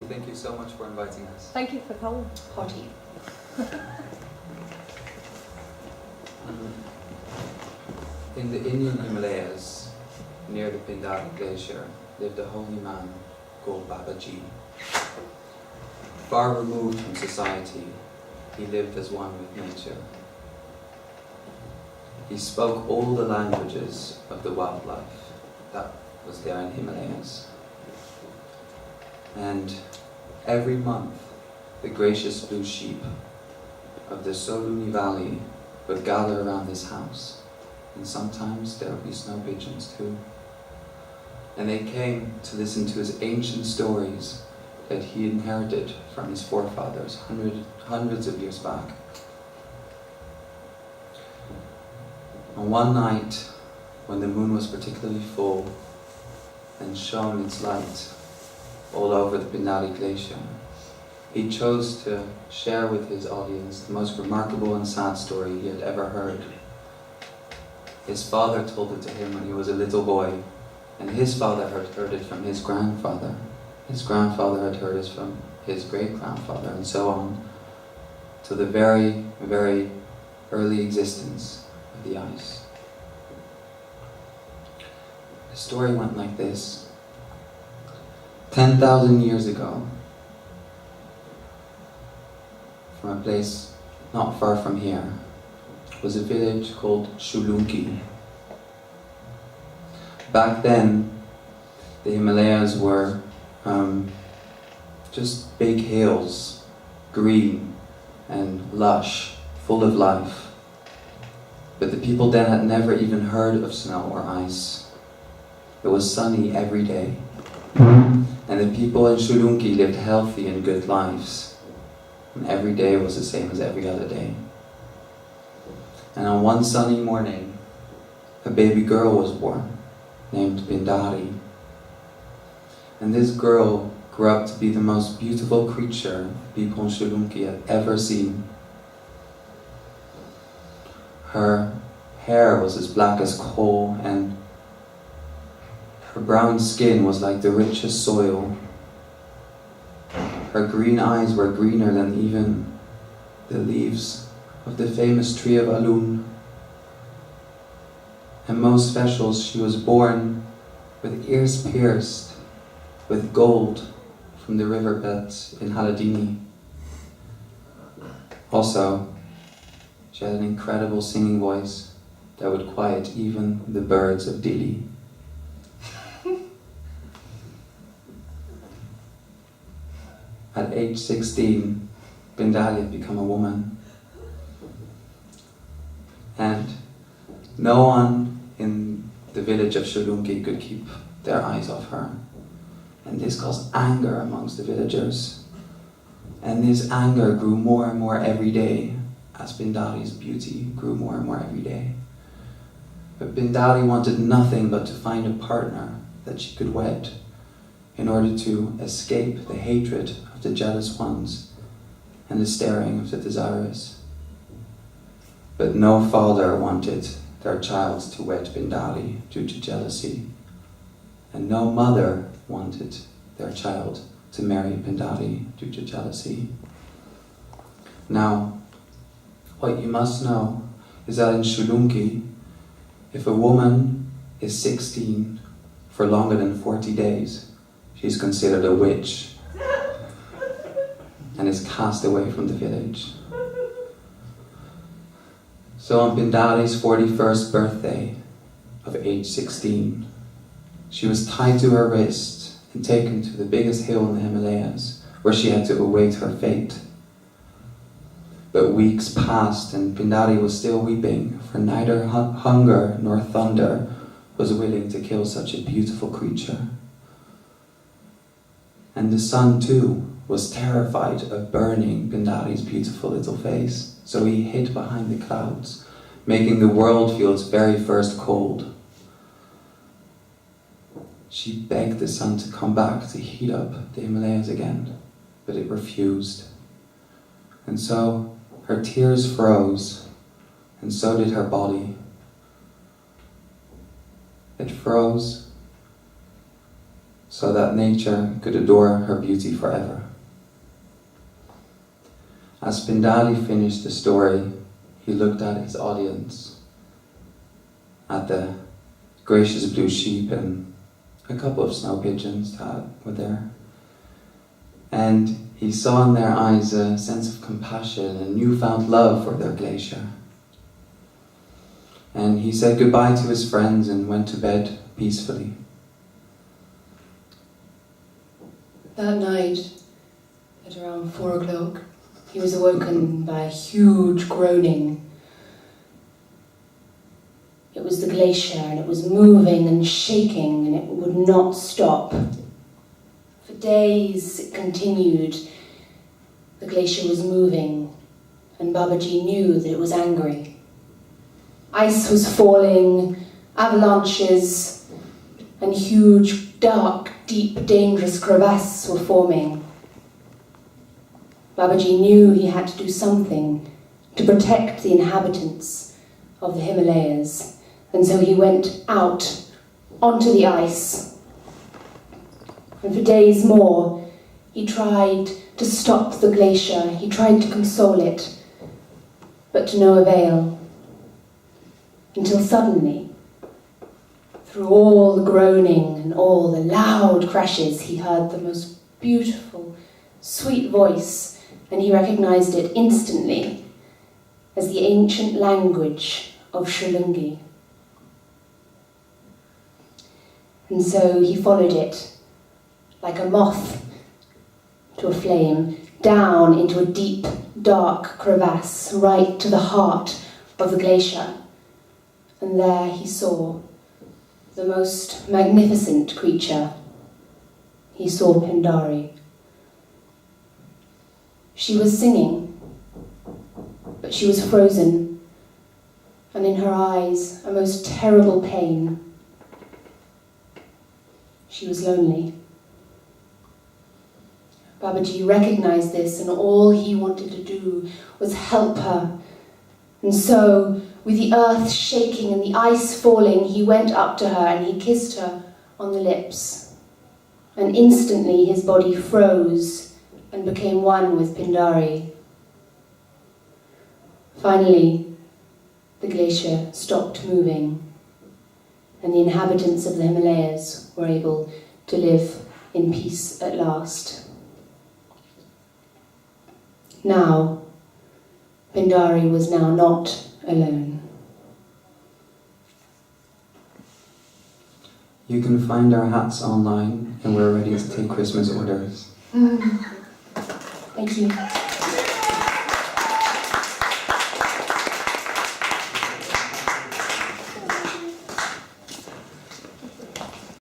Thank you so much for inviting us. Thank you for coming. Party. In the Indian Himalayas, near the Pindari Glacier, lived a holy man called Babaji. Far removed from society, he lived as one with nature. He spoke all the languages of the wildlife that was there in Himalayas. And every month, the gracious blue sheep of the Soluni Valley would gather around his house. And sometimes there would be snow pigeons too. And they came to listen to his ancient stories that he inherited from his forefathers hundreds of years back. And one night, when the moon was particularly full and shone its light all over the Pindari Glacier, he chose to share with his audience the most remarkable and sad story he had ever heard. His father told it to him when he was a little boy, and his father had heard it from his grandfather. His grandfather had heard it from his great-grandfather, and so on, to the very, very early existence of the ice. The story went like this. 10,000 years ago, from a place not far from here, was a village called Shulunki. Back then, the Himalayas were just big hills, green and lush, full of life. But the people then had never even heard of snow or ice. It was sunny every day. And the people in Shulunki lived healthy and good lives. And every day was the same as every other day. And on one sunny morning, a baby girl was born, named Pindari. And this girl grew up to be the most beautiful creature people in Shulunki had ever seen. Her hair was as black as coal, and her brown skin was like the richest soil. Her green eyes were greener than even the leaves of the famous tree of Alun. And most special, she was born with ears pierced with gold from the riverbeds in Haladini. Also, she had an incredible singing voice that would quiet even the birds of Dili. At age 16, Pindari had become a woman. And no one in the village of Shulunki could keep their eyes off her. And this caused anger amongst the villagers. And this anger grew more and more every day as Pindari's beauty grew more and more every day. But Pindari wanted nothing but to find a partner that she could wed in order to escape the hatred of the jealous ones and the staring of the desirous. But no father wanted their child to wed Pindari due to jealousy, and no mother wanted their child to marry Pindari due to jealousy. Now, what you must know is that in Shulunki, if a woman is 16 for longer than 40 days, she's considered a witch and is cast away from the village. So on Pindari's 41st birthday of age 16, she was tied to her wrist and taken to the biggest hill in the Himalayas, where she had to await her fate. But weeks passed and Pindari was still weeping, for neither hunger nor thunder was willing to kill such a beautiful creature. And the sun too was terrified of burning Pindari's beautiful little face, so he hid behind the clouds, making the world feel its very first cold. She begged the sun to come back to heat up the Himalayas again, but it refused. And so her tears froze, and so did her body. It froze so that nature could adore her beauty forever. As Pindari finished the story, he looked at his audience, at the gracious blue sheep and a couple of snow pigeons that were there. And he saw in their eyes a sense of compassion and newfound love for their glacier. And he said goodbye to his friends and went to bed peacefully. That night, at around 4 o'clock, he was awoken by a huge groaning. It was the glacier, and it was moving and shaking, and it would not stop. For days it continued. The glacier was moving, and Babaji knew that it was angry. Ice was falling, avalanches, and huge, dark, deep, dangerous crevasses were forming. Babaji knew he had to do something to protect the inhabitants of the Himalayas, and so he went out onto the ice. And for days more, he tried to stop the glacier, he tried to console it, but to no avail. Until suddenly, through all the groaning and all the loud crashes, he heard the most beautiful, sweet voice, and he recognized it instantly as the ancient language of Shulungi. And so he followed it, like a moth to a flame, down into a deep, dark crevasse, right to the heart of the glacier. And there he saw the most magnificent creature. He saw Pindari. She was singing, but she was frozen, and in her eyes a most terrible pain. She was lonely. Babaji recognized this, and all he wanted to do was help her. And so, with the earth shaking and the ice falling, he went up to her and he kissed her on the lips. And instantly his body froze and became one with Pindari. Finally, the glacier stopped moving, and the inhabitants of the Himalayas were able to live in peace at last. Now, Pindari was now not alone. You can find our hats online, and we're ready to take Christmas orders. Thank you.